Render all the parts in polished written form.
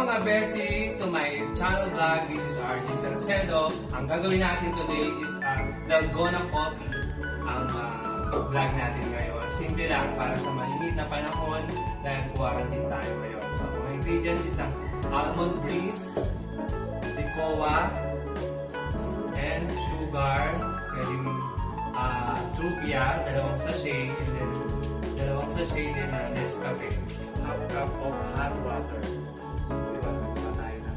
mga besi, to my channel vlog. This is Arjun Salcedo. Ang gagawin natin today is dalgona coffee ang vlog natin ngayon. Simple lang para sa mainit na panahon dahil quarantine tayo ngayon. So, mga ingredients is almond breeze, ricoa, and sugar, pwedeng trupia, dalawang sachet, and then dalawang sachet din na Nescafe, half cup of hot water. So, iwan pa tayo ng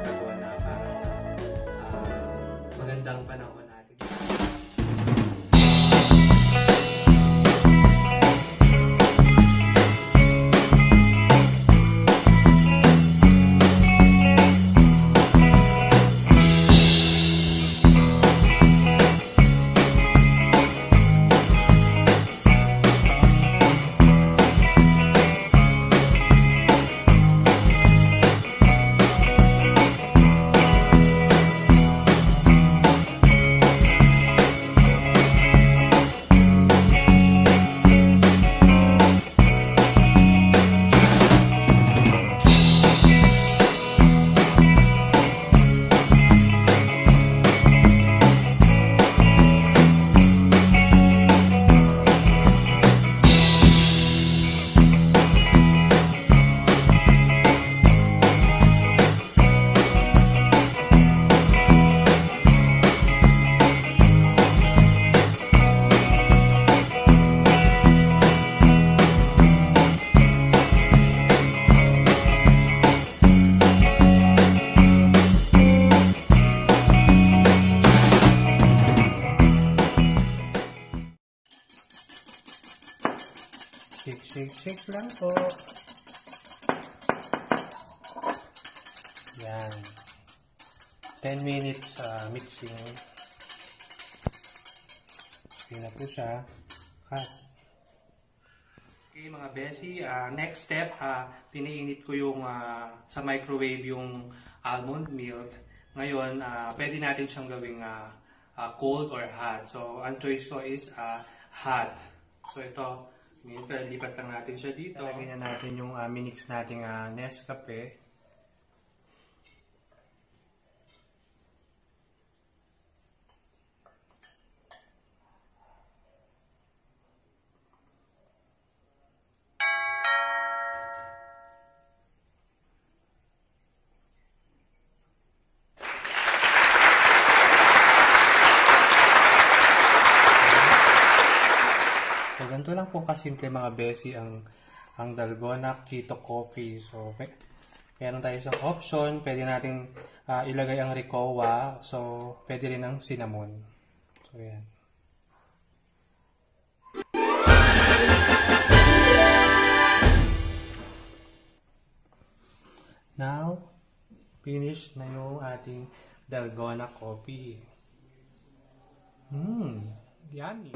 gagawa na para sa magandang panahon natin. Shake lang po. Yan. 10 minutes mixing. Okay na po siya. Cut. Okay mga besi, next step, pinainit ko yung sa microwave yung almond milk. Ngayon, pwede natin siyang gawing cold or hot. So, ang choice ko is hot. So, ito, lipat lang natin siya dito. Lagyan na natin yung minix nating Nescafe. So, ganito lang po kasimple mga besi ang dalgona keto coffee. So, meron tayo isang option. Pwede nating ilagay ang ricoa. So, pwede rin ang cinnamon. So, yan. Now, finish na yung ating dalgona coffee. Yummy!